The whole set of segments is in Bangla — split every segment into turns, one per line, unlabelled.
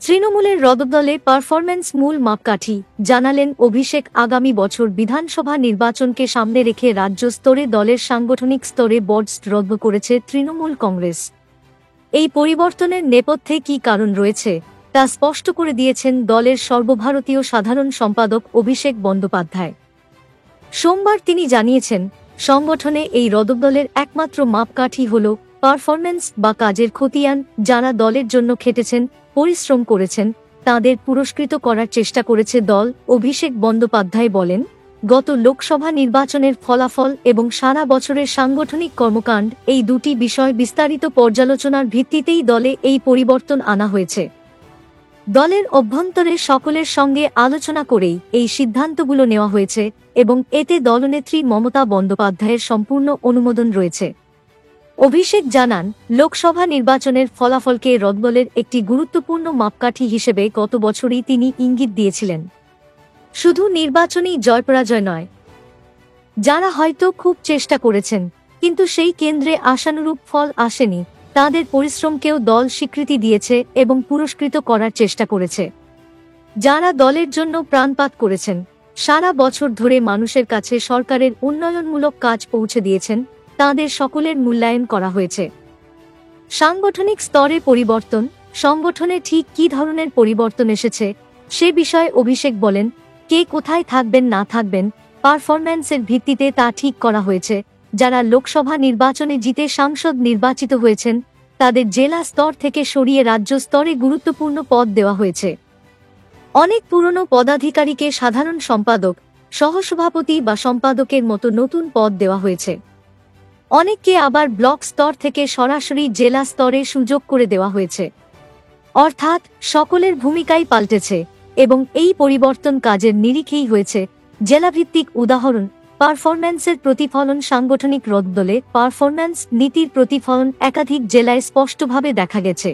তৃণমূলের রদবদলে পারফরম্যান্স মূল মাপকাঠি, জানালেন অভিষেক। আগামী বছর বিধানসভা নির্বাচনকে সামনে রেখে রাজ্য স্তরে দলের সাংগঠনিক স্তরে বর্ডস রদ করেছে তৃণমূল কংগ্রেস। এই পরিবর্তনের নেপথ্যে কী কারণ রয়েছে তা স্পষ্ট করে দিয়েছেন দলের সর্বভারতীয় সাধারণ সম্পাদক অভিষেক বন্দ্যোপাধ্যায়। সোমবার তিনি জানিয়েছেন, সংগঠনে এই রদবদলের একমাত্র মাপকাঠি হল পারফরম্যান্স বা কাজের খতিয়ান। যারা দলের জন্য খেটেছেন, পরিশ্রম করেছেন, তাঁদের পুরস্কৃত করার চেষ্টা করেছে দল। অভিষেক বন্দ্যোপাধ্যায় বলেন, গত লোকসভা নির্বাচনের ফলাফল এবং সারা বছরের সাংগঠনিক কর্মকাণ্ড, এই দুটি বিষয় বিস্তারিত পর্যালোচনার ভিত্তিতেই দলে এই পরিবর্তন আনা হয়েছে। দলের অভ্যন্তরে সকলের সঙ্গে আলোচনা করেই এই সিদ্ধান্তগুলো নেওয়া হয়েছে এবং এতে দলনেত্রী মমতা বন্দ্যোপাধ্যায়ের সম্পূর্ণ অনুমোদন রয়েছে। অভিষেক জানান, লোকসভা নির্বাচনের ফলাফলকে রদবদলের একটি গুরুত্বপূর্ণ মাপকাঠি হিসেবে গত বছরই তিনি ইঙ্গিত দিয়েছিলেন। শুধু নির্বাচনী জয়পরাজয় নয়, যারা হয়তো খুব চেষ্টা করেছেন কিন্তু সেই কেন্দ্রে আশানুরূপ ফল আসেনি, তাঁদের পরিশ্রমকেও দল স্বীকৃতি দিয়েছে এবং পুরস্কৃত করার চেষ্টা করেছে। যারা দলের জন্য প্রাণপাত করেছেন, সারা বছর ধরে মানুষের কাছে সরকারের উন্নয়নমূলক কাজ পৌঁছে দিয়েছেন, তাঁদের সকলের মূল্যায়ন করা হয়েছে। সাংগঠনিক স্তরে পরিবর্তন, সংগঠনে ঠিক কী ধরনের পরিবর্তন এসেছে সে বিষয়ে অভিষেক বলেন, কে কোথায় থাকবেন না থাকবেন পারফরম্যান্সের ভিত্তিতে তা ঠিক করা হয়েছে। যারা লোকসভা নির্বাচনে জিতে সাংসদ নির্বাচিত হয়েছেন, তাদের জেলা স্তর থেকে সরিয়ে রাজ্য স্তরে গুরুত্বপূর্ণ পদ দেওয়া হয়েছে। অনেক পুরনো পদাধিকারীকে সাধারণ সম্পাদক, সহসভাপতি বা সম্পাদকের মতো নতুন পদ দেওয়া হয়েছে। অনেককে আবার ব্লক স্তর থেকে সরাসরি জেলা স্তরে সুযোগ করে দেওয়া হয়েছে। অর্থাৎ সকলের ভূমিকাই পাল্টেছে এবং এই পরিবর্তন কাজের নিরিখেই হয়েছে। জেলাভিত্তিক উদাহরণ, পারফরম্যান্সের প্রতিফলন। সাংগঠনিক রদবদলে পারফরম্যান্স নীতির প্রতিফলন একাধিক জেলায় স্পষ্টভাবে দেখা গেছে।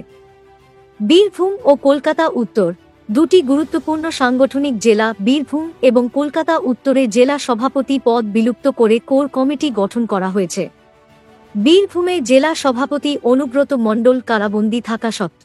বীরভূম ও কলকাতা উত্তর, দুটি গুরুত্বপূর্ণ সাংগঠনিক জেলা। বীরভূম এবং কলকাতা উত্তরে জেলা সভাপতি পদ বিলুপ্ত করে কোর কমিটি গঠন করা হয়েছে। বীরভূমে জেলা সভাপতি অনুব্রত মণ্ডল কারাবন্দী থাকা সত্ত্বেও